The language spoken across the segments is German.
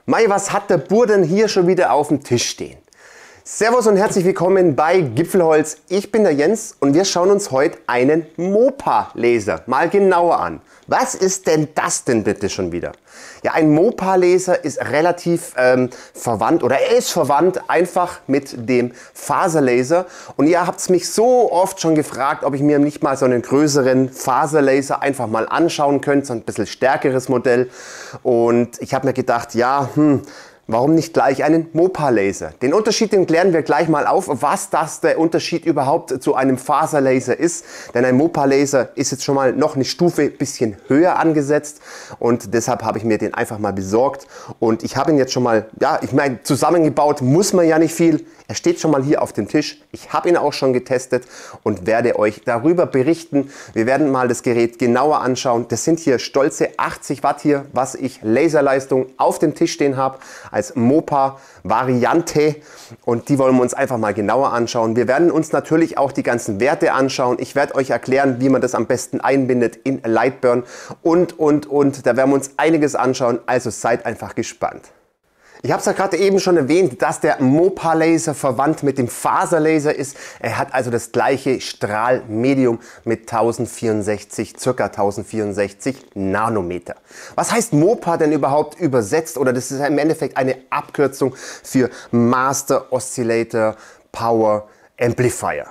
Mei, was hat der Bur denn hier schon wieder auf dem Tisch stehen? Servus und herzlich willkommen bei Gipfelholz. Ich bin der Jens und wir schauen uns heute einen Mopa-Laser mal genauer an. Was ist denn das denn bitte schon wieder? Ja, ein Mopa-Laser ist relativ verwandt oder er ist verwandt einfach mit dem Faserlaser. Und ihr habt es mich so oft schon gefragt, ob ich mir nicht mal so einen größeren Faserlaser einfach mal anschauen könnte, so ein bisschen stärkeres Modell. Und ich habe mir gedacht, ja, warum nicht gleich einen Mopa-Laser? Den Unterschied, den klären wir gleich mal auf, was das der Unterschied überhaupt zu einem Faserlaser ist. Denn ein Mopa-Laser ist jetzt schon mal noch eine Stufe ein bisschen höher angesetzt und deshalb habe ich mir den einfach mal besorgt. Und ich habe ihn jetzt schon mal, ja, ich meine, zusammengebaut muss man ja nicht viel. Er steht schon mal hier auf dem Tisch. Ich habe ihn auch schon getestet und werde euch darüber berichten. Wir werden mal das Gerät genauer anschauen. Das sind hier stolze 80 Watt hier, was ich Laserleistung auf dem Tisch stehen habe als Mopa-Variante und die wollen wir uns einfach mal genauer anschauen. Wir werden uns natürlich auch die ganzen Werte anschauen. Ich werde euch erklären, wie man das am besten einbindet in Lightburn und. Da werden wir uns einiges anschauen, also seid einfach gespannt. Ich habe es ja gerade eben schon erwähnt, dass der Mopa-Laser verwandt mit dem Faserlaser ist. Er hat also das gleiche Strahlmedium mit 1064, ca. 1064 Nanometer. Was heißt Mopa denn überhaupt übersetzt? Oder das ist im Endeffekt eine Abkürzung für Master Oscillator Power Amplifier.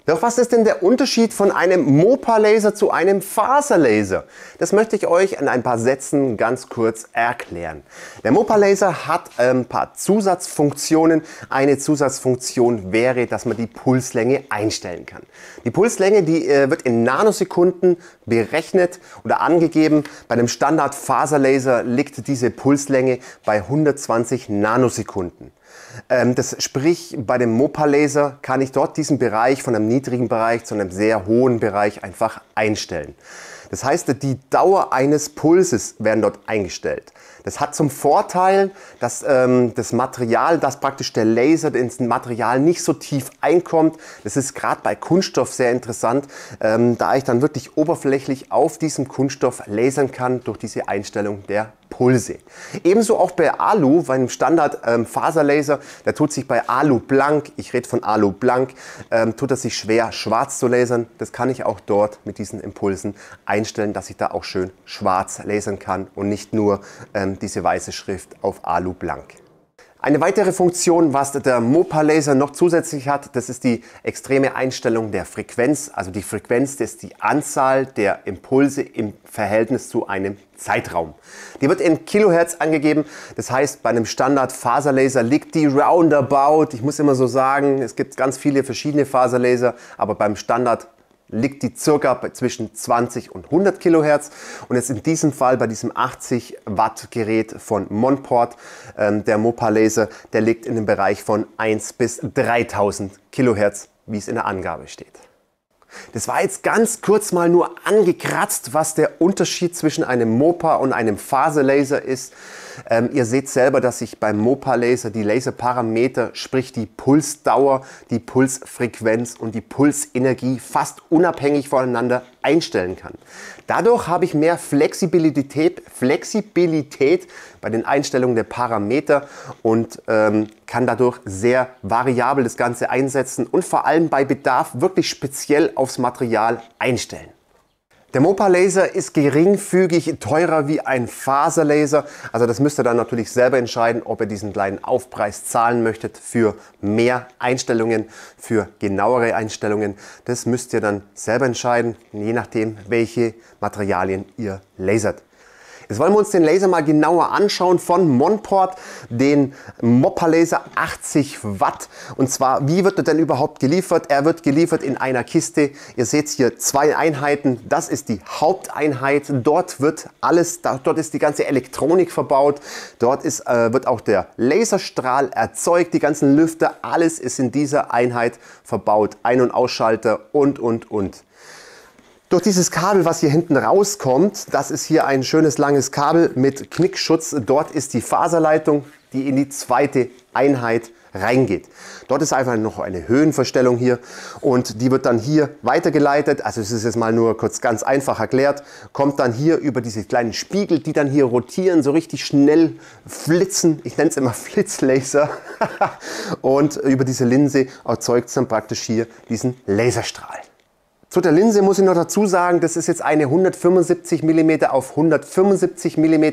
Doch was ist denn der Unterschied von einem Mopa-Laser zu einem Faserlaser? Das möchte ich euch in ein paar Sätzen ganz kurz erklären. Der Mopa-Laser hat ein paar Zusatzfunktionen. Eine Zusatzfunktion wäre, dass man die Pulslänge einstellen kann. Die Pulslänge, die wird in Nanosekunden berechnet oder angegeben. Bei einem Standard-Faserlaser liegt diese Pulslänge bei 120 Nanosekunden. Das sprich, bei dem Mopa-Laser kann ich dort diesen Bereich von einem niedrigen Bereich zu einem sehr hohen Bereich einfach einstellen. Das heißt, die Dauer eines Pulses werden dort eingestellt. Das hat zum Vorteil, dass das Material, dass praktisch der Laser ins Material nicht so tief einkommt. Das ist gerade bei Kunststoff sehr interessant, da ich dann wirklich oberflächlich auf diesem Kunststoff lasern kann durch diese Einstellung der Pulse. Ebenso auch bei Alu, bei einem Standard Faserlaser, der tut sich bei Alu blank, ich rede von Alu blank, tut es sich schwer schwarz zu lasern. Das kann ich auch dort mit diesen Impulsen einstellen, dass ich da auch schön schwarz lasern kann und nicht nur diese weiße Schrift auf Alu blank. Eine weitere Funktion, was der Mopa-Laser noch zusätzlich hat, das ist die extreme Einstellung der Frequenz. Also die Frequenz, das ist die Anzahl der Impulse im Verhältnis zu einem Zeitraum. Die wird in Kilohertz angegeben. Das heißt, bei einem Standard-Faserlaser liegt die roundabout, ich muss immer so sagen, es gibt ganz viele verschiedene Faserlaser, aber beim Standard liegt die circa zwischen 20 und 100 Kilohertz. Und jetzt in diesem Fall bei diesem 80 Watt Gerät von Monport, der Mopa-Laser, der liegt in dem Bereich von 1 bis 3000 Kilohertz, wie es in der Angabe steht. Das war jetzt ganz kurz mal nur angekratzt, was der Unterschied zwischen einem Mopa und einem Faserlaser ist. Ihr seht selber, dass ich beim Mopa-Laser die Laserparameter, sprich die Pulsdauer, die Pulsfrequenz und die Pulsenergie fast unabhängig voneinander einstellen kann. Dadurch habe ich mehr Flexibilität bei den Einstellungen der Parameter und kann dadurch sehr variabel das Ganze einsetzen und vor allem bei Bedarf wirklich speziell aufs Material einstellen. Der Mopa-Laser ist geringfügig teurer wie ein Faserlaser. Also das müsst ihr dann natürlich selber entscheiden, ob ihr diesen kleinen Aufpreis zahlen möchtet für mehr Einstellungen, für genauere Einstellungen. Das müsst ihr dann selber entscheiden, je nachdem, welche Materialien ihr lasert. Jetzt wollen wir uns den Laser mal genauer anschauen von Monport, den Mopa-Laser 80 Watt. Und zwar, wie wird er denn überhaupt geliefert? Er wird geliefert in einer Kiste. Ihr seht hier zwei Einheiten. Das ist die Haupteinheit. Dort wird alles, dort ist die ganze Elektronik verbaut. Dort wird auch der Laserstrahl erzeugt, die ganzen Lüfter. Alles ist in dieser Einheit verbaut. Ein- und Ausschalter und. Durch dieses Kabel, was hier hinten rauskommt, das ist hier ein schönes langes Kabel mit Knickschutz. Dort ist die Faserleitung. die in die zweite Einheit reingeht. Dort ist einfach noch eine Höhenverstellung hier und die wird dann hier weitergeleitet. Also es ist jetzt mal nur kurz ganz einfach erklärt, kommt dann hier über diese kleinen Spiegel, die dann hier rotieren, so richtig schnell flitzen. Ich nenne es immer Flitzlaser. Und über diese Linse erzeugt es dann praktisch hier diesen Laserstrahl. Zu der Linse muss ich noch dazu sagen, das ist jetzt eine 175 mm auf 175 mm.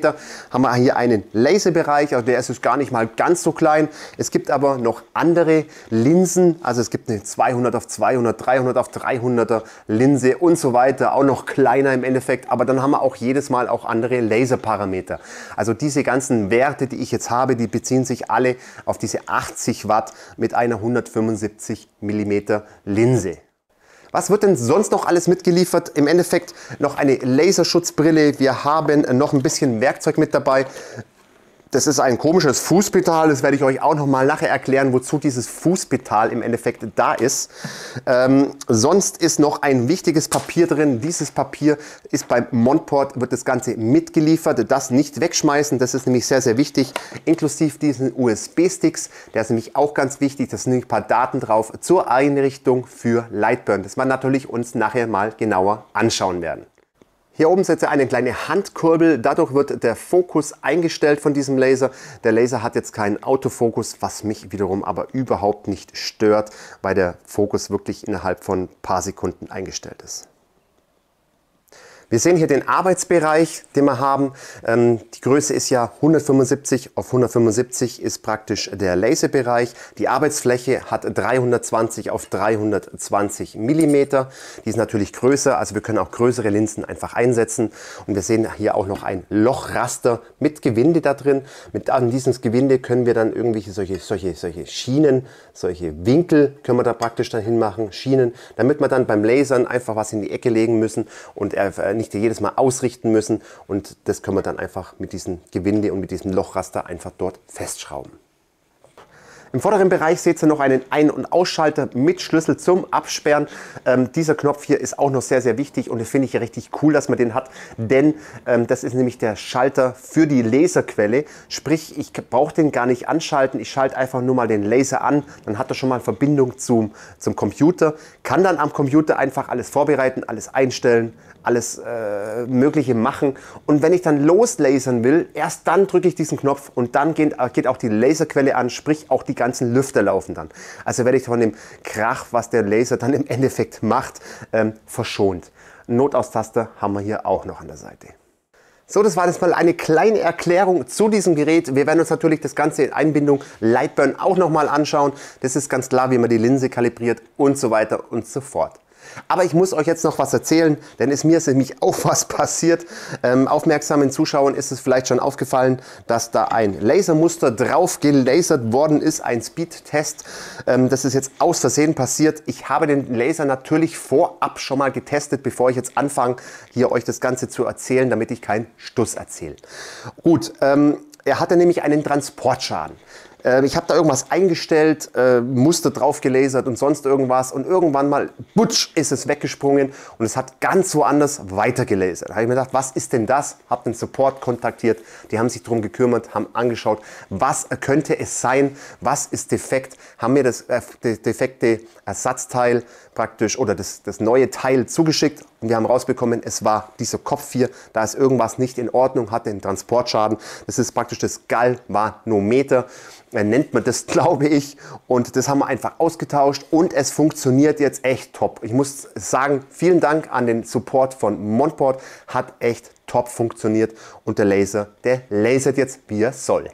Haben wir hier einen Laserbereich, also der ist jetzt gar nicht mal ganz so klein. Es gibt aber noch andere Linsen, also es gibt eine 200 auf 200, 300 auf 300er Linse und so weiter, auch noch kleiner im Endeffekt. Aber dann haben wir auch jedes Mal auch andere Laserparameter. Also diese ganzen Werte, die ich jetzt habe, die beziehen sich alle auf diese 80 Watt mit einer 175 mm Linse. Was wird denn sonst noch alles mitgeliefert? Im Endeffekt noch eine Laserschutzbrille. Wir haben noch ein bisschen Werkzeug mit dabei. Das ist ein komisches Fußpedal, das werde ich euch auch noch mal nachher erklären, wozu dieses Fußpedal im Endeffekt da ist. Sonst ist noch ein wichtiges Papier drin. Dieses Papier ist beim Montport, wird das Ganze mitgeliefert. Das nicht wegschmeißen, das ist nämlich sehr, sehr wichtig. Inklusive diesen USB-Sticks, der ist nämlich auch ganz wichtig. Da sind nämlich ein paar Daten drauf zur Einrichtung für Lightburn, das wir natürlich uns nachher mal genauer anschauen werden. Hier oben setzt ihr eine kleine Handkurbel, dadurch wird der Fokus eingestellt von diesem Laser. Der Laser hat jetzt keinen Autofokus, was mich wiederum aber überhaupt nicht stört, weil der Fokus wirklich innerhalb von ein paar Sekunden eingestellt ist. Wir sehen hier den Arbeitsbereich, den wir haben. Die Größe ist ja 175 auf 175 ist praktisch der Laserbereich. Die Arbeitsfläche hat 320 auf 320 mm. Die ist natürlich größer, also wir können auch größere Linsen einfach einsetzen. Und wir sehen hier auch noch ein Lochraster mit Gewinde da drin. Mit diesem Gewinde können wir dann irgendwelche solche Schienen, solche Winkel können wir da praktisch dann hinmachen, Schienen, damit wir dann beim Lasern einfach was in die Ecke legen müssen und nicht jedes Mal ausrichten müssen, und das können wir dann einfach mit diesem Gewinde und mit diesem Lochraster einfach dort festschrauben. Im vorderen Bereich seht ihr noch einen Ein- und Ausschalter mit Schlüssel zum Absperren. Dieser Knopf hier ist auch noch sehr, sehr wichtig und das finde ich richtig cool, dass man den hat, denn das ist nämlich der Schalter für die Laserquelle. Sprich, ich brauche den gar nicht anschalten, ich schalte einfach nur mal den Laser an, dann hat er schon mal Verbindung zum Computer, kann dann am Computer einfach alles vorbereiten, alles einstellen, alles Mögliche machen, und wenn ich dann loslasern will, erst dann drücke ich diesen Knopf und dann geht auch die Laserquelle an, sprich auch die ganzen Lüfter laufen dann. Also werde ich von dem Krach, was der Laser dann im Endeffekt macht, verschont. Notaustaster haben wir hier auch noch an der Seite. So, das war jetzt mal eine kleine Erklärung zu diesem Gerät. Wir werden uns natürlich das Ganze in Einbindung Lightburn auch noch mal anschauen. Das ist ganz klar, wie man die Linse kalibriert und so weiter und so fort. Aber ich muss euch jetzt noch was erzählen, denn mir ist nämlich auch was passiert. Aufmerksamen Zuschauern ist es vielleicht schon aufgefallen, dass da ein Lasermuster drauf gelasert worden ist, ein Speedtest. Das ist jetzt aus Versehen passiert. Ich habe den Laser natürlich vorab schon mal getestet, bevor ich jetzt anfange, hier euch das Ganze zu erzählen, damit ich keinen Stuss erzähle. Gut, er hatte nämlich einen Transportschaden. Ich habe da irgendwas eingestellt, Muster drauf gelasert und sonst irgendwas, und irgendwann mal, butsch, ist es weggesprungen und es hat ganz woanders weiter gelasert. Da habe ich mir gedacht, was ist denn das? Habe den Support kontaktiert, die haben sich darum gekümmert, haben angeschaut, was könnte es sein, was ist defekt, haben mir das defekte Ersatzteil praktisch oder das neue Teil zugeschickt, und wir haben rausbekommen, es war dieser Kopf hier, da ist irgendwas nicht in Ordnung, hatte einen Transportschaden. Das ist praktisch das Galvanometer, nennt man das, glaube ich, und das haben wir einfach ausgetauscht und es funktioniert jetzt echt top. Ich muss sagen, vielen Dank an den Support von Montport, hat echt top funktioniert und der Laser, der lasert jetzt, wie er soll.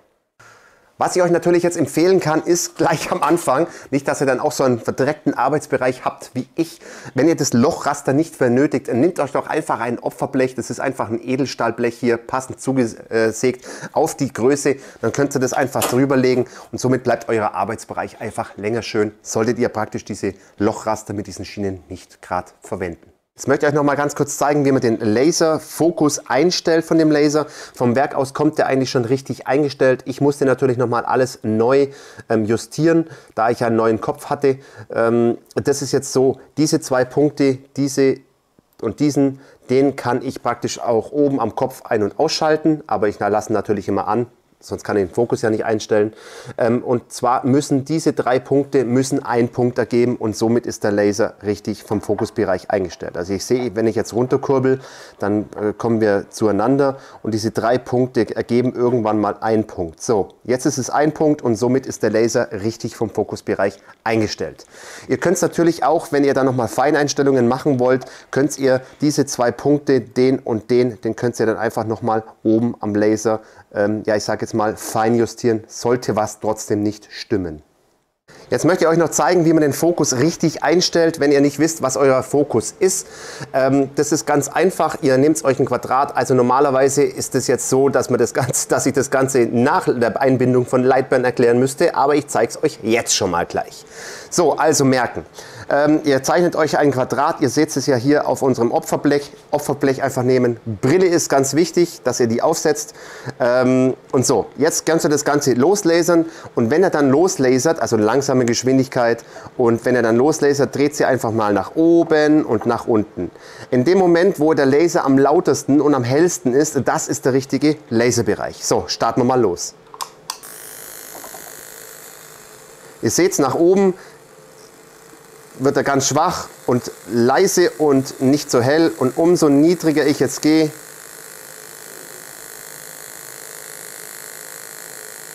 Was ich euch natürlich jetzt empfehlen kann, ist gleich am Anfang, nicht, dass ihr dann auch so einen verdreckten Arbeitsbereich habt wie ich. Wenn ihr das Lochraster nicht benötigt, nehmt euch doch einfach ein Opferblech. Das ist einfach ein Edelstahlblech hier, passend zugesägt auf die Größe. Dann könnt ihr das einfach drüber legen und somit bleibt euer Arbeitsbereich einfach länger schön. Solltet ihr praktisch diese Lochraster mit diesen Schienen nicht gerade verwenden. Jetzt möchte ich euch noch mal ganz kurz zeigen, wie man den Laserfokus einstellt von dem Laser. Vom Werk aus kommt der eigentlich schon richtig eingestellt. Ich musste natürlich noch mal alles neu justieren, da ich einen neuen Kopf hatte. Das ist jetzt so, diese zwei Punkte, diese und den kann ich praktisch auch oben am Kopf ein- und ausschalten, aber ich lasse ihn natürlich immer an. sonst kann ich den Fokus ja nicht einstellen. Und zwar müssen diese 3 Punkte einen Punkt ergeben und somit ist der Laser richtig vom Fokusbereich eingestellt. Also ich sehe, wenn ich jetzt runterkurbel, dann kommen wir zueinander und diese 3 Punkte ergeben irgendwann mal einen Punkt. So, jetzt ist es ein Punkt und somit ist der Laser richtig vom Fokusbereich eingestellt. Ihr könnt es natürlich auch, wenn ihr da nochmal Feineinstellungen machen wollt, könnt ihr diese 2 Punkte, den und den könnt ihr dann einfach nochmal oben am Laser, ja, ich sage jetzt mal, fein justieren, sollte was trotzdem nicht stimmen. Jetzt möchte ich euch noch zeigen, wie man den Fokus richtig einstellt, wenn ihr nicht wisst, was euer Fokus ist. Das ist ganz einfach. Ihr nehmt euch ein Quadrat. Also normalerweise ist es jetzt so, dass ich das Ganze nach der Einbindung von Lightburn erklären müsste, aber ich zeige es euch jetzt schon mal gleich. So, also merken. Ihr zeichnet euch ein Quadrat, ihr seht es ja hier auf unserem Opferblech. Opferblech einfach nehmen. Brille ist ganz wichtig, dass ihr die aufsetzt. Und so, jetzt kannst du das Ganze loslasern und wenn er dann loslasert, also langsame Geschwindigkeit, und wenn er dann loslasert, dreht sie einfach mal nach oben und nach unten. In dem Moment, wo der Laser am lautesten und am hellsten ist, das ist der richtige Laserbereich. So, starten wir mal los. Ihr seht es nach oben, wird er ganz schwach und leise und nicht so hell und umso niedriger ich jetzt gehe,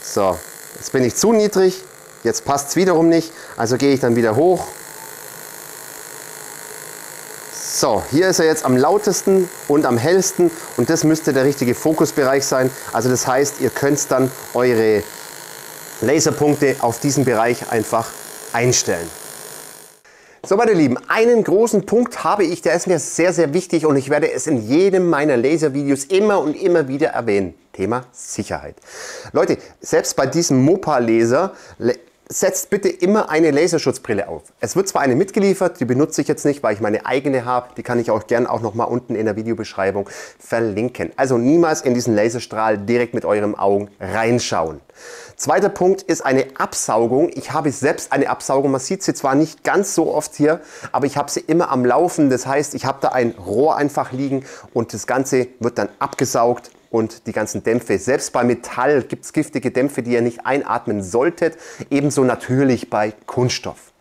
so, jetzt bin ich zu niedrig, jetzt passt es wiederum nicht, also gehe ich dann wieder hoch. So, hier ist er jetzt am lautesten und am hellsten und das müsste der richtige Fokusbereich sein. Also das heißt, ihr könnt dann eure Laserpunkte auf diesen Bereich einfach einstellen. So, meine Lieben, einen großen Punkt habe ich, der ist mir sehr, sehr wichtig und ich werde es in jedem meiner Laservideos immer und immer wieder erwähnen. Thema Sicherheit. Leute, selbst bei diesem Mopa-Laser setzt bitte immer eine Laserschutzbrille auf. Es wird zwar eine mitgeliefert, die benutze ich jetzt nicht, weil ich meine eigene habe. Die kann ich auch gerne auch noch mal unten in der Videobeschreibung verlinken. Also niemals in diesen Laserstrahl direkt mit euren Augen reinschauen. Zweiter Punkt ist eine Absaugung. Ich habe selbst eine Absaugung. Man sieht sie zwar nicht ganz so oft hier, aber ich habe sie immer am Laufen. Das heißt, ich habe da ein Rohr einfach liegen und das Ganze wird dann abgesaugt. Und die ganzen Dämpfe, selbst bei Metall gibt es giftige Dämpfe, die ihr nicht einatmen solltet, ebenso natürlich bei Kunststoff.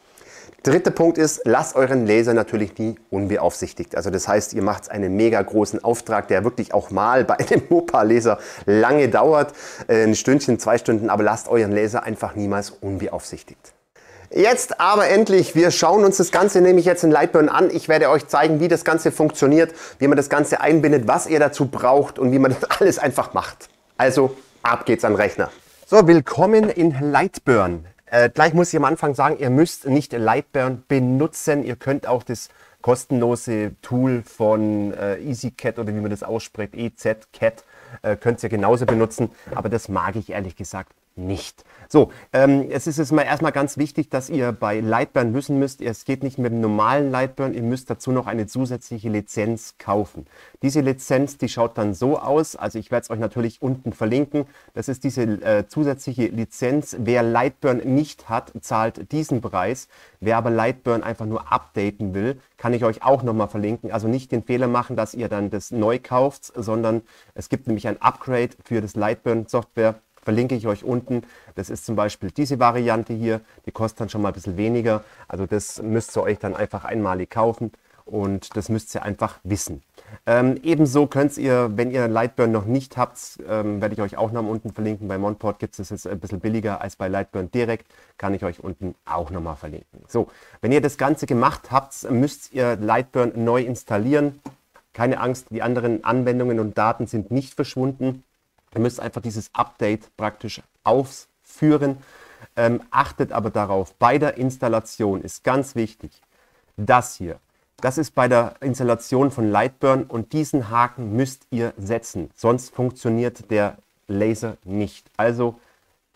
Dritter Punkt ist, lasst euren Laser natürlich nie unbeaufsichtigt. Also das heißt, ihr macht einen mega großen Auftrag, der wirklich auch mal bei einem Mopa-Laser lange dauert, ein Stündchen, 2 Stunden, aber lasst euren Laser einfach niemals unbeaufsichtigt. Jetzt aber endlich, wir schauen uns das Ganze nämlich jetzt in Lightburn an. Ich werde euch zeigen, wie das Ganze funktioniert, wie man das Ganze einbindet, was ihr dazu braucht und wie man das alles einfach macht. Also, ab geht's an den Rechner. So, willkommen in Lightburn. Gleich muss ich am Anfang sagen, ihr müsst nicht Lightburn benutzen. Ihr könnt auch das kostenlose Tool von EasyCAD oder wie man das ausspricht, EZCAD, könnt ihr genauso benutzen, aber das mag ich ehrlich gesagt nicht. So, es ist jetzt mal erstmal ganz wichtig, dass ihr bei Lightburn wissen müsst, es geht nicht mit dem normalen Lightburn, ihr müsst dazu noch eine zusätzliche Lizenz kaufen. Diese Lizenz, die schaut dann so aus, also ich werde es euch natürlich unten verlinken, das ist diese zusätzliche Lizenz. Wer Lightburn nicht hat, zahlt diesen Preis. Wer aber Lightburn einfach nur updaten will, kann ich euch auch nochmal verlinken. Also nicht den Fehler machen, dass ihr dann das neu kauft, sondern es gibt nämlich ein Upgrade für das Lightburn Software. Verlinke ich euch unten. Das ist zum Beispiel diese Variante hier. Die kostet dann schon mal ein bisschen weniger. Also das müsst ihr euch dann einfach einmalig kaufen und das müsst ihr einfach wissen. Ebenso könnt ihr, wenn ihr Lightburn noch nicht habt, werde ich euch auch noch unten verlinken. Bei Monport gibt es jetzt ein bisschen billiger als bei Lightburn direkt. Kann ich euch unten auch nochmal verlinken. So, wenn ihr das Ganze gemacht habt, müsst ihr Lightburn neu installieren. Keine Angst, die anderen Anwendungen und Daten sind nicht verschwunden. Ihr müsst einfach dieses Update praktisch ausführen. Achtet aber darauf, bei der Installation ist ganz wichtig, das hier. Das ist bei der Installation von Lightburn und diesen Haken müsst ihr setzen, sonst funktioniert der Laser nicht. Also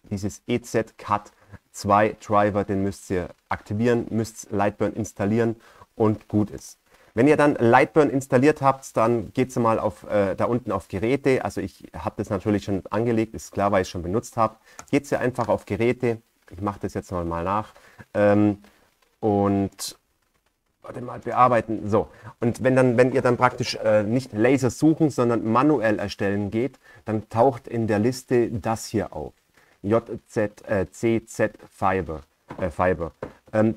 dieses EZCAD 2 Driver, den müsst ihr aktivieren, müsst Lightburn installieren und gut ist. Wenn ihr dann Lightburn installiert habt, dann geht es mal auf, da unten auf Geräte. Also ich habe das natürlich schon angelegt, ist klar, weil ich es schon benutzt habe. Geht ihr einfach auf Geräte. Ich mache das jetzt mal nach. Und warte mal, bearbeiten. So, und wenn ihr dann praktisch nicht Laser suchen, sondern manuell erstellen geht, dann taucht in der Liste das hier auf. JZCZ Fiber.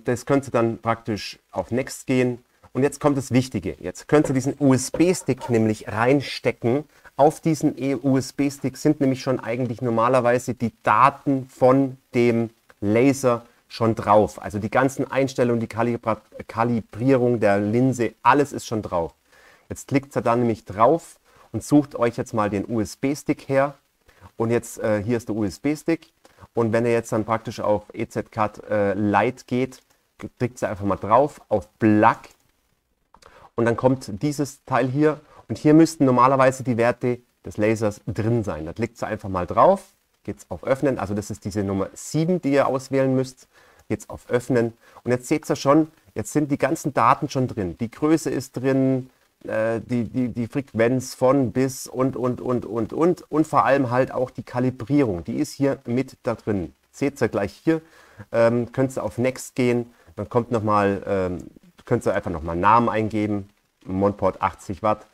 Das könnt ihr dann praktisch auf Next gehen. Und jetzt kommt das Wichtige. Jetzt könnt ihr diesen USB-Stick nämlich reinstecken. Auf diesen USB-Stick sind nämlich schon eigentlich normalerweise die Daten von dem Laser schon drauf. Also die ganzen Einstellungen, die Kalibrierung der Linse, alles ist schon drauf. Jetzt klickt ihr da nämlich drauf und sucht euch jetzt mal den USB-Stick her. Und jetzt hier ist der USB-Stick. Und wenn ihr jetzt dann praktisch auf EZCAD Lite geht, klickt ihr einfach mal drauf auf Plug. Und dann kommt dieses Teil hier. Und hier müssten normalerweise die Werte des Lasers drin sein. Da klickt ihr einfach mal drauf. Geht es auf Öffnen. Also das ist diese Nummer 7, die ihr auswählen müsst. Geht es auf Öffnen. Und jetzt seht ihr schon, jetzt sind die ganzen Daten schon drin. Die Größe ist drin, die Frequenz von bis und vor allem halt auch die Kalibrierung, die ist hier mit da drin. Seht ihr gleich hier, könnt ihr auf Next gehen, dann kommt nochmal, könnt ihr einfach nochmal Namen eingeben, Monport 80 Watt,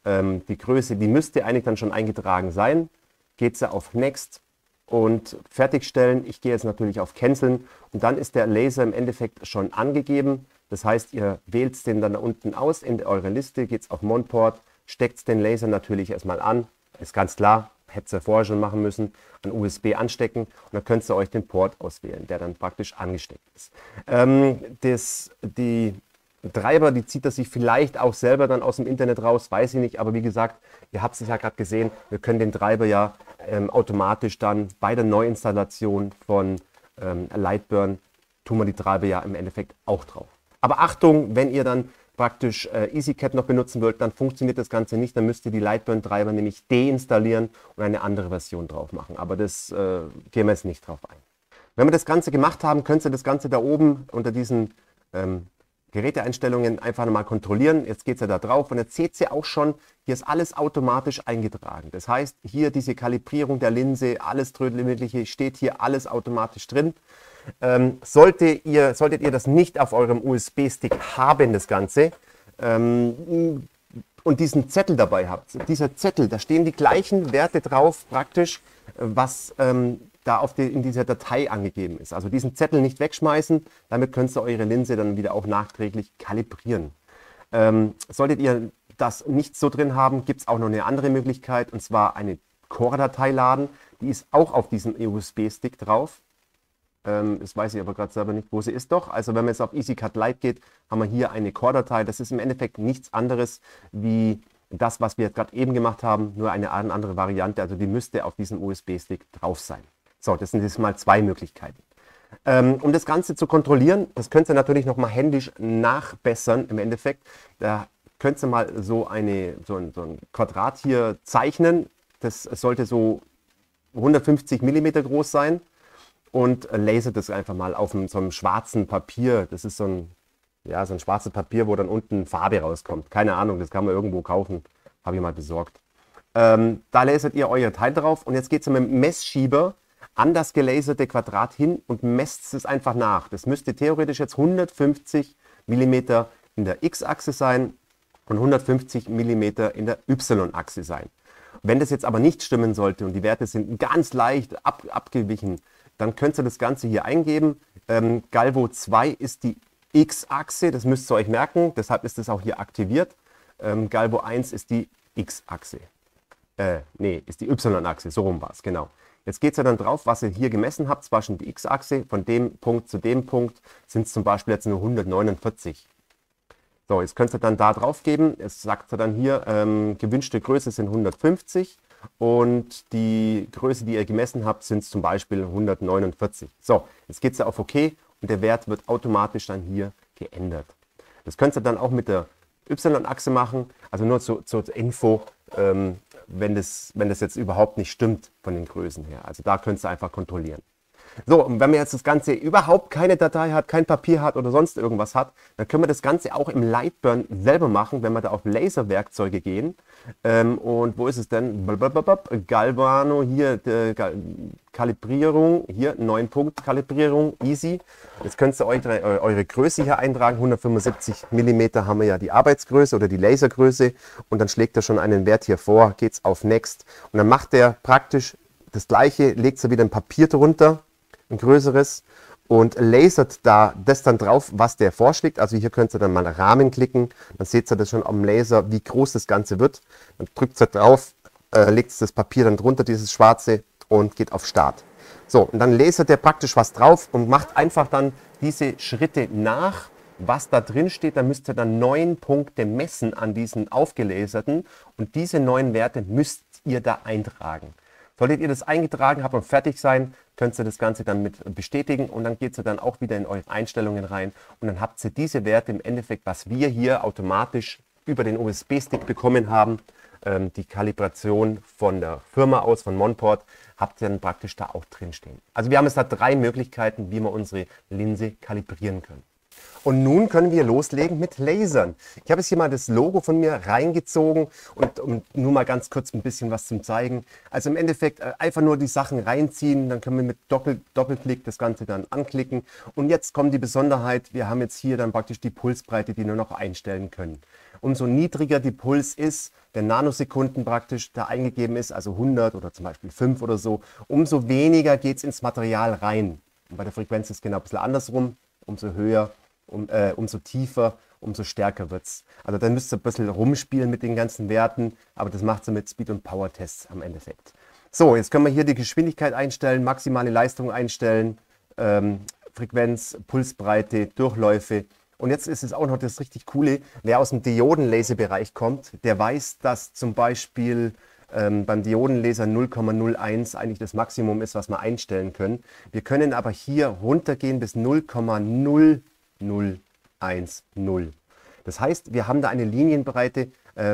die Größe, die müsste eigentlich dann schon eingetragen sein, geht ihr auf Next und fertigstellen. Ich gehe jetzt natürlich auf Canceln und dann ist der Laser im Endeffekt schon angegeben. Das heißt, ihr wählt den dann unten aus in eure Liste, geht auf Monport, steckt den Laser natürlich erstmal an, ist ganz klar, hättet ihr vorher schon machen müssen, an USB anstecken und dann könnt ihr euch den Port auswählen, der dann praktisch angesteckt ist. Die Treiber, die zieht er sich vielleicht auch selber dann aus dem Internet raus, weiß ich nicht, aber wie gesagt, ihr habt es ja gerade gesehen, wir können den Treiber ja automatisch dann bei der Neuinstallation von Lightburn, tun wir die Treiber ja im Endeffekt auch drauf. Aber Achtung, wenn ihr dann praktisch EasyCAD noch benutzen wollt, dann funktioniert das Ganze nicht. Dann müsst ihr die Lightburn-Treiber nämlich deinstallieren und eine andere Version drauf machen. Aber das gehen wir jetzt nicht drauf ein. Wenn wir das Ganze gemacht haben, könnt ihr das Ganze da oben unter diesen Geräteeinstellungen einfach nochmal kontrollieren. Jetzt geht ihr da drauf und jetzt seht ihr auch schon, hier ist alles automatisch eingetragen. Das heißt, hier diese Kalibrierung der Linse, alles Trödelmögliche, steht hier alles automatisch drin. Solltet ihr das nicht auf eurem USB-Stick haben, das Ganze, und diesen Zettel dabei habt, dieser Zettel, da stehen die gleichen Werte drauf praktisch, was da in dieser Datei angegeben ist. Also diesen Zettel nicht wegschmeißen, damit könnt ihr eure Linse dann wieder auch nachträglich kalibrieren. Solltet ihr das nicht so drin haben, gibt es auch noch eine andere Möglichkeit, und zwar eine Core-Datei laden, die ist auch auf diesem USB-Stick drauf. Das weiß ich aber gerade selber nicht, wo sie ist doch. Also wenn man jetzt auf EasyCAD Lite geht, haben wir hier eine Core-Datei. Das ist im Endeffekt nichts anderes wie das, was wir jetzt gerade eben gemacht haben, nur eine andere Variante. Also die müsste auf diesem USB-Stick drauf sein. So, das sind jetzt mal zwei Möglichkeiten. Um das Ganze zu kontrollieren, das könnt ihr natürlich nochmal händisch nachbessern im Endeffekt. Da könnt ihr mal so ein Quadrat hier zeichnen. Das sollte so 150 mm groß sein. Und lasert das einfach mal auf so einem schwarzen Papier. Das ist so ein schwarzes Papier, wo dann unten Farbe rauskommt. Keine Ahnung, das kann man irgendwo kaufen. Habe ich mal besorgt. Da lasert ihr euer Teil drauf und jetzt geht es mit dem Messschieber an das gelaserte Quadrat hin und messt es einfach nach. Das müsste theoretisch jetzt 150 mm in der X-Achse sein und 150 mm in der Y-Achse sein. Wenn das jetzt aber nicht stimmen sollte und die Werte sind ganz leicht abgewichen, dann könnt ihr das Ganze hier eingeben. Galvo 2 ist die X-Achse, das müsst ihr euch merken, deshalb ist es auch hier aktiviert. Galvo 1 ist die X-Achse. Ist die Y-Achse, so rum war es, genau. Jetzt geht es ja dann drauf, was ihr hier gemessen habt, zwar schon die X-Achse, von dem Punkt zu dem Punkt sind es zum Beispiel jetzt nur 149. So, jetzt könnt ihr dann da drauf geben, es sagt dann hier, gewünschte Größe sind 150 und die Größe, die ihr gemessen habt, sind zum Beispiel 149. So, jetzt geht es ja auf OK und der Wert wird automatisch dann hier geändert. Das könnt ihr dann auch mit der Y-Achse machen, also nur zur Info, wenn das jetzt überhaupt nicht stimmt von den Größen her. Also da könnt ihr einfach kontrollieren. So, und wenn man jetzt das Ganze überhaupt keine Datei hat, kein Papier hat oder sonst irgendwas hat, dann können wir das Ganze auch im Lightburn selber machen, wenn wir da auf Laserwerkzeuge gehen. Und wo ist es denn? Galvano, hier Kalibrierung, hier 9 Punkt Kalibrierung, easy. Jetzt könnt ihr eure Größe hier eintragen, 175 mm haben wir ja die Arbeitsgröße oder die Lasergröße und dann schlägt er schon einen Wert hier vor, geht's auf Next und dann macht er praktisch das gleiche, legt er wieder ein Papier drunter, ein größeres und lasert da das dann drauf, was der vorschlägt. Also hier könnt ihr dann mal Rahmen klicken, dann seht ihr das schon am Laser, wie groß das Ganze wird. Dann drückt ihr drauf, legt das Papier dann drunter, dieses schwarze und geht auf Start. So, und dann lasert der praktisch was drauf und macht einfach dann diese Schritte nach, was da drin steht. Da müsst ihr dann 9 Punkte messen an diesen aufgelaserten und diese 9 Werte müsst ihr da eintragen. Solltet ihr das eingetragen haben und fertig sein, könnt ihr das Ganze dann mit bestätigen und dann geht ihr dann auch wieder in eure Einstellungen rein und dann habt ihr diese Werte im Endeffekt, was wir hier automatisch über den USB-Stick bekommen haben, die Kalibration von der Firma aus, von Monport, habt ihr dann praktisch da auch drin stehen. Also wir haben jetzt da 3 Möglichkeiten, wie wir unsere Linse kalibrieren können. Und nun können wir loslegen mit Lasern. Ich habe jetzt hier mal das Logo von mir reingezogen und um nur mal ganz kurz ein bisschen was zum Zeigen. Also im Endeffekt einfach nur die Sachen reinziehen, dann können wir mit Doppelklick das Ganze dann anklicken. Und jetzt kommt die Besonderheit, wir haben jetzt hier dann praktisch die Pulsbreite, die wir noch einstellen können. Umso niedriger die Puls ist, der Nanosekunden praktisch da eingegeben ist, also 100 oder zum Beispiel 5 oder so, umso weniger geht es ins Material rein. Und bei der Frequenz ist es genau ein bisschen andersrum, umso höher. Umso tiefer, umso stärker wird es. Also dann müsst ihr ein bisschen rumspielen mit den ganzen Werten, aber das macht ihr mit Speed- und Power-Tests am Endeffekt. So, jetzt können wir hier die Geschwindigkeit einstellen, maximale Leistung einstellen, Frequenz, Pulsbreite, Durchläufe. Und jetzt ist es auch noch das richtig Coole, wer aus dem Diodenlaserbereich kommt, der weiß, dass zum Beispiel beim Diodenlaser 0,01 eigentlich das Maximum ist, was wir einstellen können. Wir können aber hier runtergehen bis 0,0010. Das heißt, wir haben da eine Linienbreite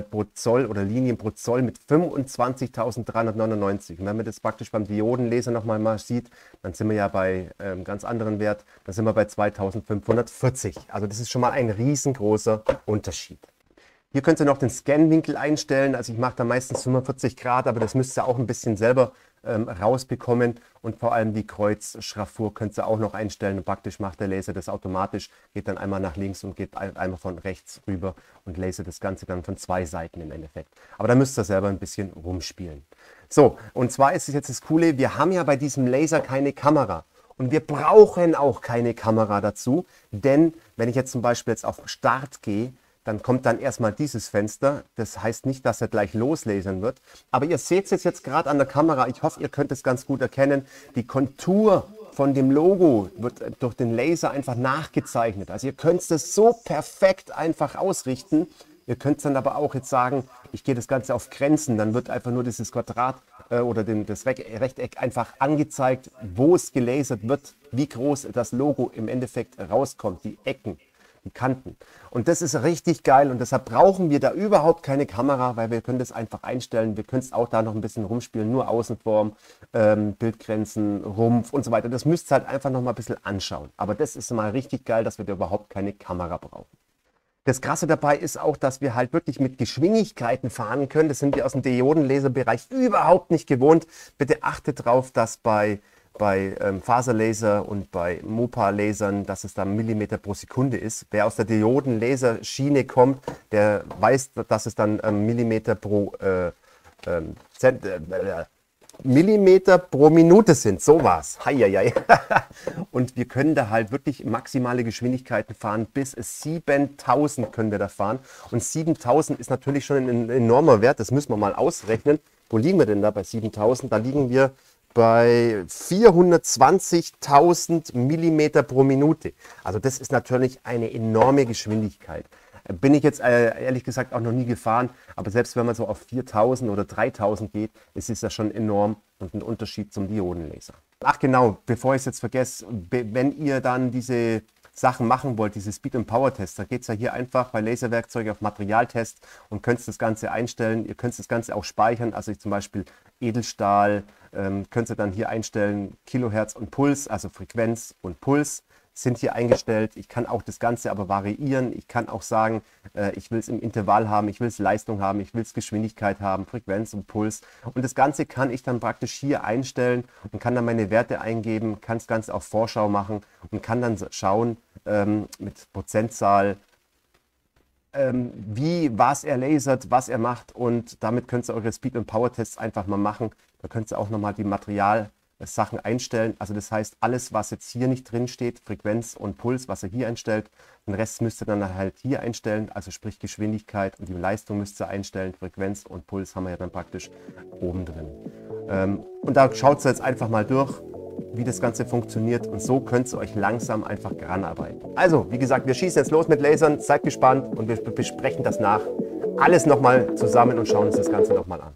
pro Zoll oder Linien pro Zoll mit 25.399. Und wenn man das praktisch beim Diodenlaser nochmal mal sieht, dann sind wir ja bei einem ganz anderen Wert, dann sind wir bei 2540. Also das ist schon mal ein riesengroßer Unterschied. Hier könnt ihr noch den Scanwinkel einstellen, also ich mache da meistens 45 Grad, aber das müsst ihr auch ein bisschen selber rausbekommen und vor allem die Kreuzschraffur könnt ihr auch noch einstellen und praktisch macht der Laser das automatisch, geht dann einmal nach links und geht einmal von rechts rüber und lasert das Ganze dann von 2 Seiten im Endeffekt. Aber da müsst ihr selber ein bisschen rumspielen. So, und zwar ist es jetzt das Coole, wir haben ja bei diesem Laser keine Kamera. Und wir brauchen auch keine Kamera dazu, denn wenn ich jetzt zum Beispiel jetzt auf Start gehe, dann kommt dann erstmal dieses Fenster. Das heißt nicht, dass er gleich loslasern wird. Aber ihr seht es jetzt gerade an der Kamera. Ich hoffe, ihr könnt es ganz gut erkennen. Die Kontur von dem Logo wird durch den Laser einfach nachgezeichnet. Also ihr könnt es so perfekt einfach ausrichten. Ihr könnt dann aber auch jetzt sagen, ich gehe das Ganze auf Grenzen. Dann wird einfach nur dieses Quadrat oder das Rechteck einfach angezeigt, wo es gelasert wird, wie groß das Logo im Endeffekt rauskommt, die Ecken. Die Kanten. Und das ist richtig geil und deshalb brauchen wir da überhaupt keine Kamera, weil wir können das einfach einstellen. Wir können es auch da noch ein bisschen rumspielen, nur Außenform, Bildgrenzen, Rumpf und so weiter. Das müsst ihr halt einfach noch mal ein bisschen anschauen. Aber das ist mal richtig geil, dass wir da überhaupt keine Kamera brauchen. Das Krasse dabei ist auch, dass wir halt wirklich mit Geschwindigkeiten fahren können. Das sind wir aus dem Diodenlaserbereich überhaupt nicht gewohnt. Bitte achtet darauf, dass bei Faserlaser und bei Mopa-Lasern, dass es da Millimeter pro Sekunde ist. Wer aus der Diodenlaserschiene kommt, der weiß, dass es dann Millimeter pro Millimeter pro Minute sind. So war's. Heieiei. Und wir können da halt wirklich maximale Geschwindigkeiten fahren. Bis 7000 können wir da fahren. Und 7000 ist natürlich schon ein enormer Wert. Das müssen wir mal ausrechnen. Wo liegen wir denn da bei 7000? Da liegen wir bei 420.000 Millimeter pro Minute. Also das ist natürlich eine enorme Geschwindigkeit. Bin ich jetzt ehrlich gesagt auch noch nie gefahren, aber selbst wenn man so auf 4.000 oder 3.000 geht, ist es ja schon enorm und ein Unterschied zum Diodenlaser. Ach genau, bevor ich es jetzt vergesse, wenn ihr dann diese Sachen machen wollt, diese Speed- und Power-Tests, da geht es ja hier einfach bei Laserwerkzeuge auf Materialtest und könnt das Ganze einstellen. Ihr könnt das Ganze auch speichern, also zum Beispiel Edelstahl, könnt ihr dann hier einstellen, Kilohertz und Puls, also Frequenz und Puls sind hier eingestellt. Ich kann auch das Ganze aber variieren. Ich kann auch sagen, ich will es im Intervall haben, ich will es Leistung haben, ich will es Geschwindigkeit haben, Frequenz und Puls. Und das Ganze kann ich dann praktisch hier einstellen und kann dann meine Werte eingeben, kann das Ganze auch Vorschau machen und kann dann schauen mit Prozentzahl, was er lasert, was er macht, und damit könnt ihr eure Speed- und Power-Tests einfach mal machen. Da könnt ihr auch nochmal die Materialsachen einstellen. Also das heißt, alles, was jetzt hier nicht drin steht, Frequenz und Puls, was ihr hier einstellt, den Rest müsst ihr dann halt hier einstellen, also sprich Geschwindigkeit, und die Leistung müsst ihr einstellen, Frequenz und Puls haben wir ja dann praktisch oben drin. Und da schaut ihr jetzt einfach mal durch, wie das Ganze funktioniert, und so könnt ihr euch langsam einfach ranarbeiten. Also, wie gesagt, wir schießen jetzt los mit Lasern, seid gespannt und wir besprechen das nach alles nochmal zusammen und schauen uns das Ganze nochmal an.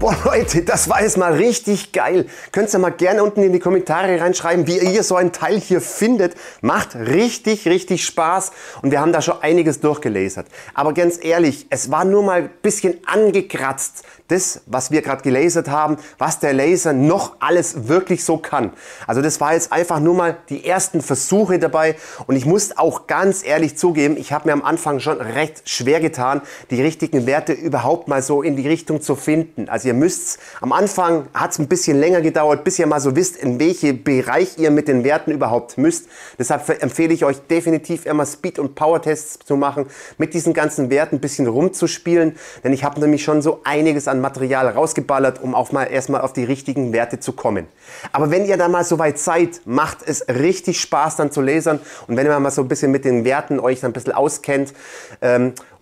Boah Leute, das war jetzt mal richtig geil. Könnt ihr mal gerne unten in die Kommentare reinschreiben, wie ihr so ein Teil hier findet. Macht richtig, richtig Spaß und wir haben da schon einiges durchgelasert. Aber ganz ehrlich, es war nur mal ein bisschen angekratzt. Das, was wir gerade gelasert haben, was der Laser noch alles wirklich so kann. Also das war jetzt einfach nur mal die ersten Versuche dabei und ich muss auch ganz ehrlich zugeben, ich habe mir am Anfang schon recht schwer getan, die richtigen Werte überhaupt mal so in die Richtung zu finden. Also ihr müsst, am Anfang hat es ein bisschen länger gedauert, bis ihr mal so wisst, in welchen Bereich ihr mit den Werten überhaupt müsst. Deshalb empfehle ich euch definitiv immer Speed- und Power-Tests zu machen, mit diesen ganzen Werten ein bisschen rumzuspielen, denn ich habe nämlich schon so einiges an Material rausgeballert, um auch mal erstmal auf die richtigen Werte zu kommen. Aber wenn ihr da mal so weit seid, macht es richtig Spaß dann zu lasern und wenn ihr mal so ein bisschen mit den Werten euch dann ein bisschen auskennt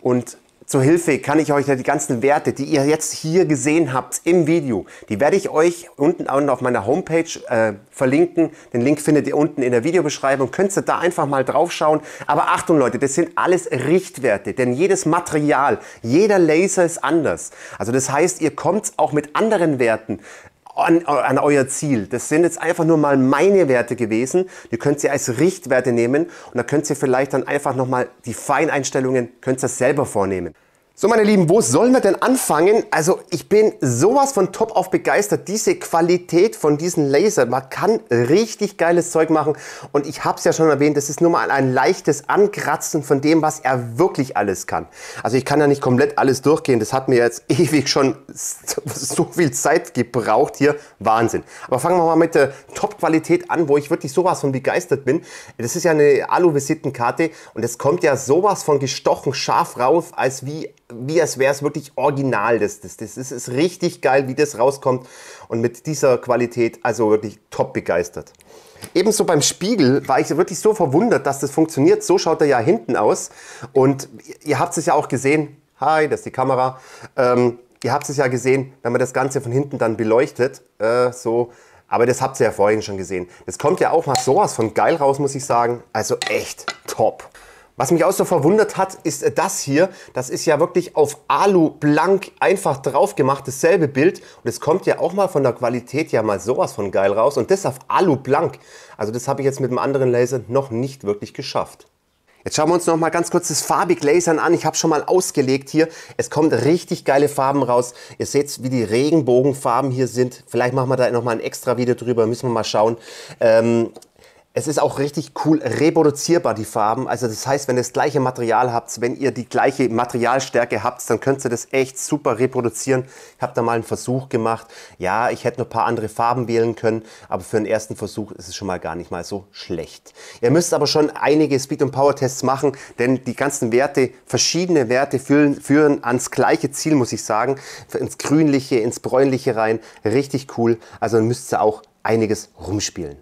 und zur Hilfe kann ich euch die ganzen Werte, die ihr jetzt hier gesehen habt im Video, die werde ich euch unten auf meiner Homepage verlinken. Den Link findet ihr unten in der Videobeschreibung. Könnt ihr da einfach mal drauf schauen. Aber Achtung Leute, das sind alles Richtwerte, denn jedes Material, jeder Laser ist anders. Also das heißt, ihr kommt auch mit anderen Werten an euer Ziel. Das sind jetzt einfach nur mal meine Werte gewesen. Die könnt ihr als Richtwerte nehmen und da könnt ihr vielleicht dann einfach nochmal die Feineinstellungen könnt ihr selber vornehmen. So meine Lieben, wo sollen wir denn anfangen? Also ich bin sowas von top auf begeistert. Diese Qualität von diesen Lasern, man kann richtig geiles Zeug machen und ich habe es ja schon erwähnt, das ist nur mal ein leichtes Ankratzen von dem, was er wirklich alles kann. Also ich kann ja nicht komplett alles durchgehen, das hat mir jetzt ewig schon so viel Zeit gebraucht hier, Wahnsinn. Aber fangen wir mal mit der Top-Qualität an, wo ich wirklich sowas von begeistert bin. Das ist ja eine Alu-Visitenkarte und es kommt ja sowas von gestochen scharf raus, als als wäre es wirklich original. Das ist richtig geil, wie das rauskommt und mit dieser Qualität, also wirklich top begeistert. Ebenso beim Spiegel war ich wirklich so verwundert, dass das funktioniert. So schaut er ja hinten aus und ihr habt es ja auch gesehen. Hi, das ist die Kamera. Ihr habt es ja gesehen, wenn man das Ganze von hinten dann beleuchtet, so. Aber das habt ihr ja vorhin schon gesehen. Das kommt ja auch mal sowas von geil raus, muss ich sagen. Also echt top. Was mich auch so verwundert hat, ist das hier. Das ist ja wirklich auf Alu blank einfach drauf gemacht, dasselbe Bild. Und es kommt ja auch mal von der Qualität ja mal sowas von geil raus. Und das auf Alu blank. Also das habe ich jetzt mit einem anderen Laser noch nicht wirklich geschafft. Jetzt schauen wir uns noch mal ganz kurz das farbig Lasern an. Ich habe schon mal ausgelegt hier. Es kommt richtig geile Farben raus. Ihr seht, wie die Regenbogenfarben hier sind. Vielleicht machen wir da noch mal ein extra Video drüber. Müssen wir mal schauen. Es ist auch richtig cool reproduzierbar, die Farben. Also das heißt, wenn ihr das gleiche Material habt, wenn ihr die gleiche Materialstärke habt, dann könnt ihr das echt super reproduzieren. Ich habe da mal einen Versuch gemacht. Ja, ich hätte noch ein paar andere Farben wählen können, aber für den ersten Versuch ist es schon mal gar nicht mal so schlecht. Ihr müsst aber schon einige Speed- und Power-Tests machen, denn die ganzen Werte, verschiedene Werte führen ans gleiche Ziel, muss ich sagen. Ins Grünliche, ins Bräunliche rein. Richtig cool. Also dann müsst ihr auch einiges rumspielen.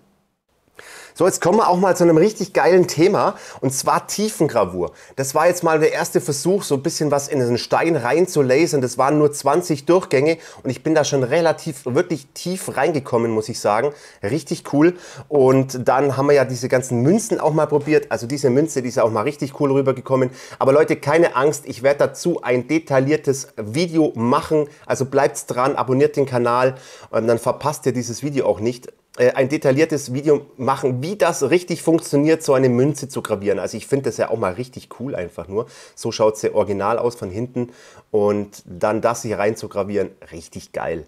So, jetzt kommen wir auch mal zu einem richtig geilen Thema und zwar Tiefengravur. Das war jetzt mal der erste Versuch, so ein bisschen was in den Stein rein zu lasern. Das waren nur 20 Durchgänge und ich bin da schon relativ, wirklich tief reingekommen, muss ich sagen. Richtig cool. Und dann haben wir ja diese ganzen Münzen auch mal probiert. Also diese Münze, die ist auch mal richtig cool rübergekommen. Aber Leute, keine Angst, ich werde dazu ein detailliertes Video machen. Also bleibt dran, abonniert den Kanal und dann verpasst ihr dieses Video auch nicht. Ein detailliertes Video machen, wie das richtig funktioniert, so eine Münze zu gravieren. Also ich finde das ja auch mal richtig cool einfach nur. So schaut es ja original aus von hinten und dann das hier rein zu gravieren, richtig geil.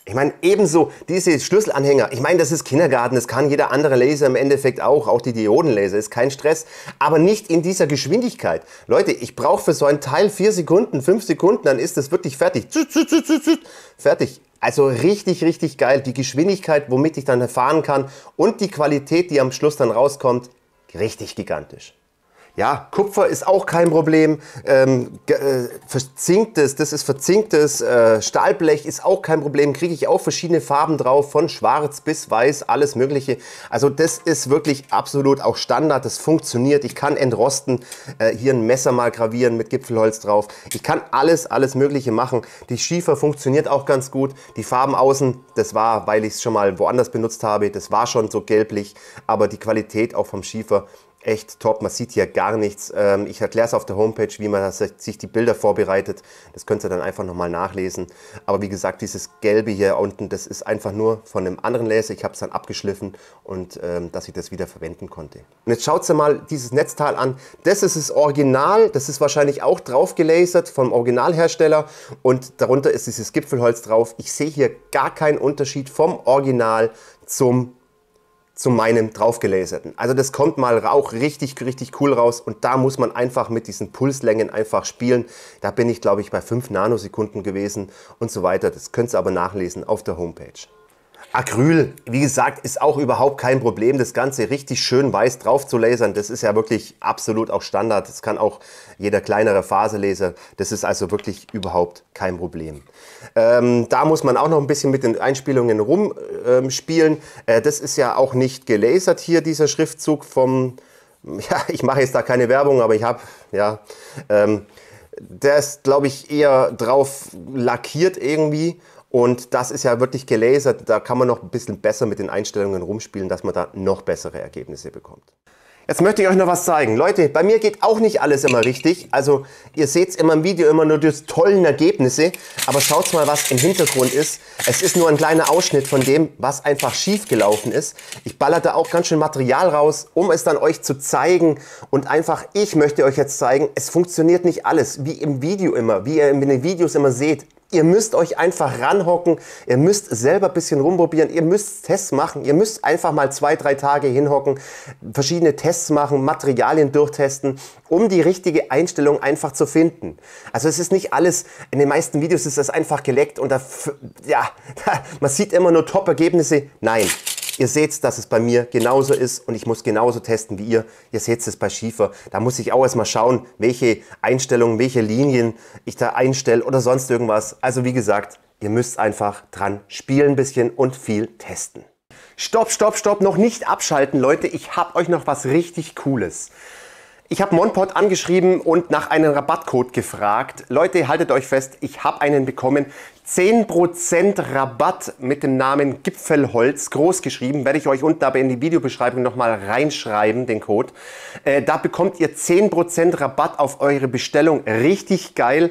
Ich meine, ebenso diese Schlüsselanhänger, ich meine, das ist Kindergarten, das kann jeder andere Laser im Endeffekt auch die Diodenlaser, ist kein Stress, aber nicht in dieser Geschwindigkeit. Leute, ich brauche für so ein Teil 4 Sekunden, 5 Sekunden, dann ist das wirklich fertig. Fertig. Also richtig, richtig geil. Die Geschwindigkeit, womit ich dann fahren kann und die Qualität, die am Schluss dann rauskommt, richtig gigantisch. Ja, Kupfer ist auch kein Problem, verzinktes, das ist verzinktes, Stahlblech ist auch kein Problem, kriege ich auch verschiedene Farben drauf, von schwarz bis weiß, alles mögliche. Also das ist wirklich absolut auch Standard, das funktioniert, ich kann entrosten, hier ein Messer mal gravieren mit Gipfelholz drauf. Ich kann alles mögliche machen. Die Schiefer funktioniert auch ganz gut, die Farben außen, das war, weil ich es schon mal woanders benutzt habe, das war schon so gelblich, aber die Qualität auch vom Schiefer echt top. Man sieht hier gar nichts. Ich erkläre es auf der Homepage, wie man sich die Bilder vorbereitet. Das könnt ihr dann einfach nochmal nachlesen. Aber wie gesagt, dieses Gelbe hier unten, das ist einfach nur von einem anderen Laser. Ich habe es dann abgeschliffen und dass ich das wieder verwenden konnte. Und jetzt schaut ihr mal dieses Netzteil an. Das ist das Original. Das ist wahrscheinlich auch drauf gelasert vom Originalhersteller. Und darunter ist dieses Gipfelholz drauf. Ich sehe hier gar keinen Unterschied vom Original zu meinem draufgelaserten. Also das kommt mal auch richtig cool raus und da muss man einfach mit diesen Pulslängen einfach spielen. Da bin ich, glaube ich, bei 5 Nanosekunden gewesen und so weiter. Das könnt ihr aber nachlesen auf der Homepage. Acryl, wie gesagt, ist auch überhaupt kein Problem, das Ganze richtig schön weiß drauf zu lasern. Das ist ja wirklich absolut auch Standard. Das kann auch jeder kleinere Faserlaser. Das ist also wirklich überhaupt kein Problem. Da muss man auch noch ein bisschen mit den Einspielungen rumspielen. Das ist ja auch nicht gelasert hier, dieser Schriftzug vom, ja, ich mache jetzt da keine Werbung, aber ich habe, ja, der ist, glaube ich, eher drauf lackiert irgendwie. Und das ist ja wirklich gelasert, da kann man noch ein bisschen besser mit den Einstellungen rumspielen, dass man da noch bessere Ergebnisse bekommt. Jetzt möchte ich euch noch was zeigen. Leute, bei mir geht auch nicht alles immer richtig. Also ihr seht immer im Video immer nur die tollen Ergebnisse, aber schaut mal, was im Hintergrund ist. Es ist nur ein kleiner Ausschnitt von dem, was einfach schief gelaufen ist. Ich baller da auch ganz schön Material raus, um es dann euch zu zeigen. Und einfach, ich möchte euch jetzt zeigen, es funktioniert nicht alles, wie im Video immer, wie ihr in den Videos immer seht. Ihr müsst euch einfach ranhocken, ihr müsst selber ein bisschen rumprobieren, ihr müsst Tests machen, ihr müsst einfach mal 2, 3 Tage hinhocken, verschiedene Tests machen, Materialien durchtesten, um die richtige Einstellung einfach zu finden. Also es ist nicht alles, in den meisten Videos ist das einfach geleckt und man sieht immer nur Top-Ergebnisse. Nein. Ihr seht, dass es bei mir genauso ist und ich muss genauso testen wie ihr. Ihr seht es bei Schiefer. Da muss ich auch erstmal schauen, welche Einstellungen, welche Linien ich da einstelle oder sonst irgendwas. Also wie gesagt, ihr müsst einfach dran spielen ein bisschen und viel testen. Stopp, stopp, stopp, noch nicht abschalten, Leute. Ich habe euch noch was richtig Cooles. Ich habe Monport angeschrieben und nach einem Rabattcode gefragt. Leute, haltet euch fest, ich habe einen bekommen. 10% Rabatt mit dem Namen Gipfelholz, groß geschrieben, werde ich euch unten aber in die Videobeschreibung nochmal reinschreiben, den Code. Da bekommt ihr 10% Rabatt auf eure Bestellung, richtig geil.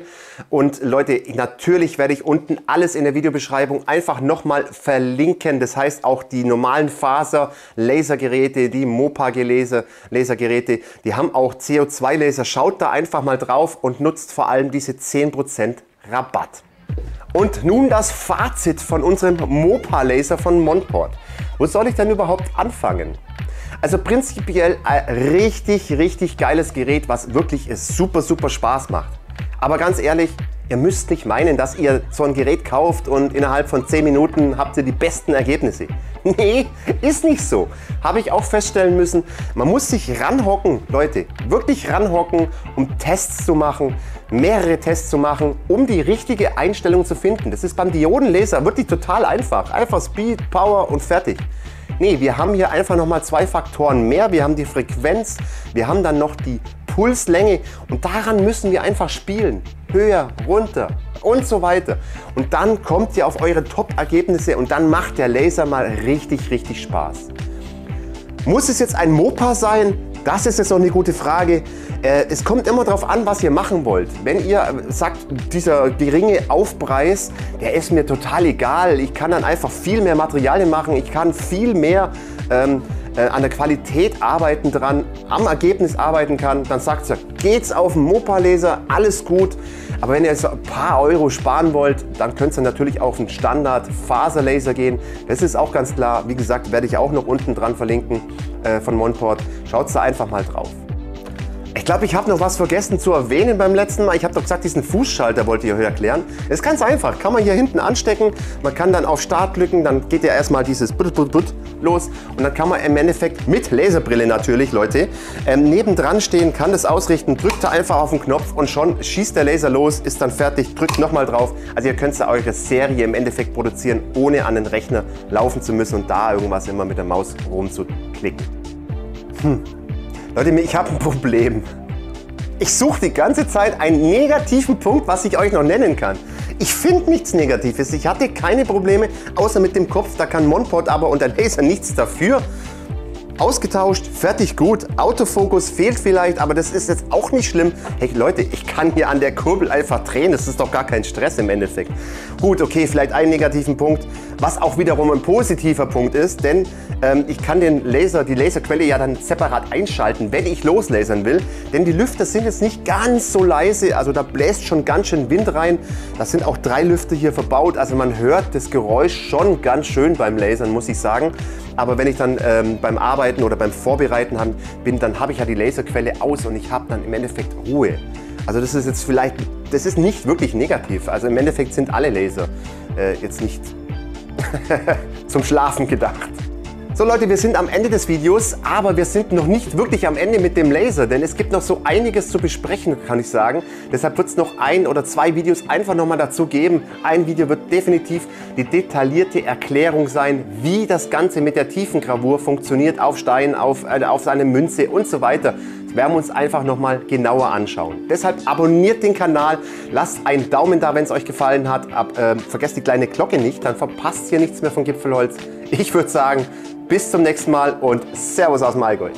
Und Leute, natürlich werde ich unten alles in der Videobeschreibung einfach nochmal verlinken. Das heißt auch die normalen Faser-Lasergeräte, die Mopa-Lasergeräte, die haben auch CO2-Laser. Schaut da einfach mal drauf und nutzt vor allem diese 10% Rabatt. Und nun das Fazit von unserem Mopa-Laser von Monport. Wo soll ich denn überhaupt anfangen? Also prinzipiell ein richtig geiles Gerät, was wirklich super Spaß macht. Aber ganz ehrlich, ihr müsst nicht meinen, dass ihr so ein Gerät kauft und innerhalb von 10 Minuten habt ihr die besten Ergebnisse. Nee, ist nicht so. Habe ich auch feststellen müssen. Man muss sich ranhocken, Leute, wirklich ranhocken, um Tests zu machen, mehrere Tests zu machen, um die richtige Einstellung zu finden. Das ist beim Diodenlaser wirklich total einfach. Einfach Speed, Power und fertig. Nee, wir haben hier einfach nochmal 2 Faktoren mehr. Wir haben die Frequenz, wir haben dann noch die Pulslänge und daran müssen wir einfach spielen. Höher, runter und so weiter. Und dann kommt ihr auf eure Top-Ergebnisse und dann macht der Laser mal richtig Spaß. Muss es jetzt ein Mopa sein? Das ist jetzt noch eine gute Frage. Es kommt immer darauf an, was ihr machen wollt. Wenn ihr sagt, dieser geringe Aufpreis, der ist mir total egal. Ich kann dann einfach viel mehr Materialien machen. Ich kann viel mehr an der Qualität arbeiten dran, am Ergebnis arbeiten kann, dann sagt ihr, geht's auf den Mopa-Laser, alles gut. Aber wenn ihr jetzt ein paar Euro sparen wollt, dann könnt ihr natürlich auf einen Standard-Faserlaser gehen. Das ist auch ganz klar. Wie gesagt, werde ich auch noch unten dran verlinken von Monport. Schaut da einfach mal drauf. Ich glaube, ich habe noch was vergessen zu erwähnen beim letzten Mal. Ich habe doch gesagt, diesen Fußschalter wollte ich euch erklären. Das ist ganz einfach. Kann man hier hinten anstecken. Man kann dann auf Start drücken. Dann geht ja erstmal dieses los. Und dann kann man im Endeffekt mit Laserbrille natürlich, Leute, nebendran stehen, kann das ausrichten. Drückt da einfach auf den Knopf und schon schießt der Laser los, ist dann fertig. Drückt nochmal drauf. Also ihr könnt ja eure Serie im Endeffekt produzieren, ohne an den Rechner laufen zu müssen und da irgendwas immer mit der Maus rumzuklicken. Leute, ich habe ein Problem. Ich suche die ganze Zeit einen negativen Punkt, was ich euch noch nennen kann. Ich finde nichts Negatives. Ich hatte keine Probleme, außer mit dem Kopf. Da kann Monport aber und der Laser nichts dafür. Ausgetauscht, fertig, gut. Autofokus fehlt vielleicht, aber das ist jetzt auch nicht schlimm. Hey Leute, ich kann hier an der Kurbel einfach drehen, das ist doch gar kein Stress im Endeffekt. Gut, okay, vielleicht einen negativen Punkt, was auch wiederum ein positiver Punkt ist, denn ich kann die Laserquelle ja dann separat einschalten, wenn ich loslasern will, denn die Lüfter sind jetzt nicht ganz so leise, also da bläst schon ganz schön Wind rein. Da sind auch 3 Lüfter hier verbaut, also man hört das Geräusch schon ganz schön beim Lasern, muss ich sagen. Aber wenn ich dann beim Arbeiten oder beim Vorbereiten bin, dann habe ich ja die Laserquelle aus und ich habe dann im Endeffekt Ruhe. Also das ist jetzt vielleicht, das ist nicht wirklich negativ. Also im Endeffekt sind alle Laser jetzt nicht zum Schlafen gedacht. So Leute, wir sind am Ende des Videos, aber wir sind noch nicht wirklich am Ende mit dem Laser, denn es gibt noch so einiges zu besprechen, kann ich sagen. Deshalb wird es noch 1 oder 2 Videos einfach nochmal dazu geben. Ein Video wird definitiv die detaillierte Erklärung sein, wie das Ganze mit der Tiefengravur funktioniert auf Stein, auf seine Münze und so weiter. Das werden wir uns einfach nochmal genauer anschauen. Deshalb abonniert den Kanal, lasst einen Daumen da, wenn es euch gefallen hat. Vergesst die kleine Glocke nicht, dann verpasst ihr nichts mehr von Gipfelholz. Ich würde sagen, bis zum nächsten Mal und Servus aus dem Allgäu.